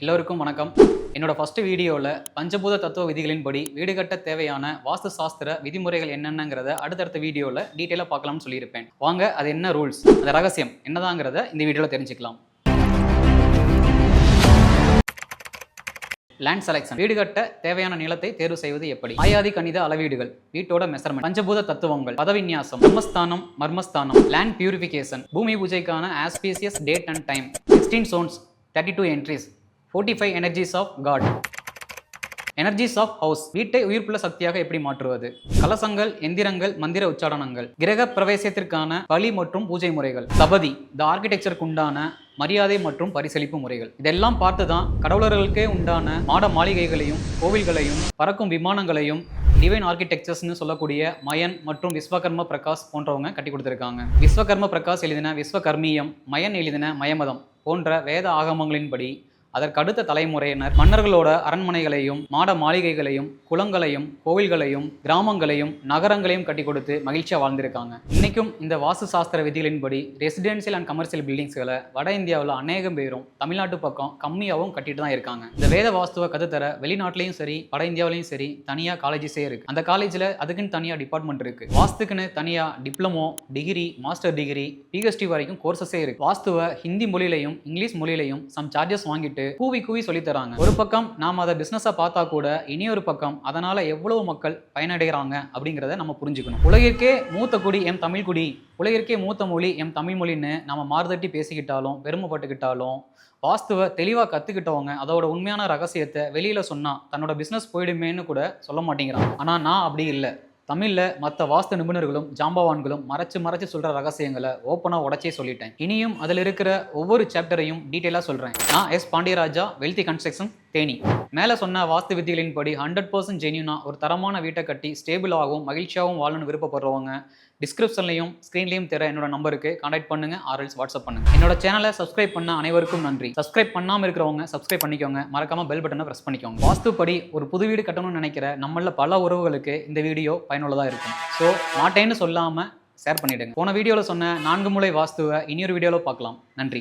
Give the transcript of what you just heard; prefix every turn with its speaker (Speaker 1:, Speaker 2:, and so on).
Speaker 1: எல்லோருக்கும் வணக்கம். என்னோட ஃபர்ஸ்ட் வீடியோவில் பஞ்சபூத தத்துவ விதிகளின்படி வீடு கட்ட தேவையான வாஸ்து சாஸ்திர விதிமுறைகள் என்னென்னங்கிறத அடுத்தடுத்த வீடியோவில் டீட்டெயிலாக பார்க்கலாம்னு சொல்லியிருப்பேன். வாங்க அது என்ன ரூல்ஸ், அந்த ரகசியம் என்னதாங்கிறத இந்த வீடியோவில் தெரிஞ்சுக்கலாம். Land selection. வீடு கட்ட தேவையான நிலத்தை தேர்வு செய்வது எப்படி? ஆயாதி கணித அளவீடுகள், வீட்டோட மெஷர்மெண்ட், பஞ்சபூத தத்துவங்கள், பதவிநியாசம், பிரம்மஸ்தானம், மர்மஸ்தானம், லேண்ட் பியூரிஃபிகேஷன், பூமி பூஜைக்கான auspicious date and time, 16 zones, 32 entries, 45 energies of God. Energies of house. வீட்டை உயிர்ப்புள்ள சக்தியாக எப்படி மாற்றுவது? கலசங்கள், எந்திரங்கள், மந்திர உச்சாரணங்கள், கிரக பிரவேசத்திற்கான பலி மற்றும் பூஜை முறைகள், சபதி, த ஆர்கிடெக்சருக்கு உண்டான மரியாதை மற்றும் பரிசளிப்பு முறைகள். இதெல்லாம் பார்த்து தான் கடவுளர்களுக்கே உண்டான மாட மாளிகைகளையும் கோவில்களையும் பறக்கும் விமானங்களையும் டிவைன் ஆர்கிடெக்சர்ஸ்னு சொல்லக்கூடிய மயன் மற்றும் விஸ்வகர்ம பிரகாஷ் போன்றவங்க கட்டி கொடுத்துருக்காங்க. விஸ்வகர்ம பிரகாஷ் எழுதின விஸ்வகர்மியம், மயன் எழுதின மயமதம் போன்ற வேத ஆகமங்களின்படி அதற்கடுத்த தலைமுறையினர் மன்னர்களோட அரண்மனைகளையும் மாட மாளிகைகளையும் குளங்களையும் கோவில்களையும் கிராமங்களையும் நகரங்களையும் கட்டி கொடுத்து மகிழ்ச்சியாக வாழ்ந்திருக்காங்க. இன்னைக்கும் இந்த வாஸ்து சாஸ்திர விதிகளின்படி ரெசிடென்சியல் அண்ட் கமர்ஷியல் பில்டிங்ஸ்களை வட இந்தியாவில் அநேகம் பேரும் தமிழ்நாட்டு பக்கம் கம்மியாகவும் கட்டிட்டு தான் இருக்காங்க. இந்த வேத வாஸ்துவை கற்றுத்தர வெளிநாட்டிலையும் சரி வட இந்தியாவிலையும் சரி தனியாக காலேஜஸே இருக்கு. அந்த காலேஜில் அதுக்குன்னு தனியாக டிபார்ட்மெண்ட் இருக்கு. வாஸ்துக்குன்னு தனியாக diploma, degree, master degree, PhD வரைக்கும் கோர்சஸே இருக்கு. வாஸ்துவை ஹிந்தி மொழியிலையும் இங்கிலீஷ் மொழியிலையும் சம் சார்ஜஸ் வாங்கிட்டு கூவி சொல்லி தராங்க. ஒரு பக்கம் நாம அதை பிசினஸா பார்த்தா கூட இனியொரு பக்கம் அதனால எவ்வளவு மக்கள் பயனடைகிறாங்க அப்படிங்கிறத நம்ம புரிஞ்சுக்கணும். உலகிற்கே மூத்த குடி எம் தமிழ் குடி, உலகிற்கே மூத்த மொழி எம் தமிழ் மொழின்னு நம்ம மாறுதட்டி பேசிக்கிட்டாலும் பெருமைப்பட்டுக்கிட்டாலும் வாஸ்துவை தெளிவாக கற்றுக்கிட்டவங்க அதோட உண்மையான ரகசியத்தை வெளியில சொன்னா தன்னோட பிசினஸ் போயிடுமேன்னு கூட சொல்ல மாட்டேங்கிறாங்க. ஆனா நான் அப்படி இல்லை. தமிழில் மற்ற வாஸ்து நிபுணர்களும் ஜாம்பவான்களும் மறைச்சு சொல்கிற ரகசியங்களை ஓப்பனாக உடச்சே சொல்லிட்டேன். இனியும் அதில் இருக்கிற ஒவ்வொரு சாப்டரையும் டீட்டெயிலாக சொல்கிறேன். நான் S Pandiyaraja, wealthy construction, Theni. மேலே சொன்ன வாஸ்து விதிகளின்படி 100% ஜென்யூனாக ஒரு தரமான வீட்டை கட்டி ஸ்டேபிளாகவும் மகிழ்ச்சியாகவும் வாழணும்னு விருப்பப்படுறவங்க டிஸ்கிரிப்ஷன்லையும் ஸ்க்ரீன்லையும் தெர என்னோட நம்பருக்கு கான்டாக்ட் பண்ணுங்க, ஆர்எல்ஸ் வாட்ஸ்அப் பண்ணுங்க. என்னோட சேனலை சப்ஸ்கிரைப் பண்ண அனைவருக்கும் நன்றி. சப்ஸ்கிரைப் பண்ணாமல் இருக்கிறவங்க சப்ஸ்கிரைப் பண்ணிக்கோங்க, மறக்காம பெல் பட்டனை ப்ரெஸ் பண்ணிக்கோங்க. வாஸ்துப்படி ஒரு புது வீடு கட்டணும்னு நினைக்கிற நம்மள பல உறவுகளுக்கு இந்த வீடியோ பயனுள்ளதாக இருக்கும். ஸோ மாட்டேன்னு சொல்லாமல் ஷேர் பண்ணிவிடுங்க. போன வீடியோவில் சொன்ன 4 மூலை வாஸ்துவை இனியொரு வீடியோவில் பார்க்கலாம். நன்றி.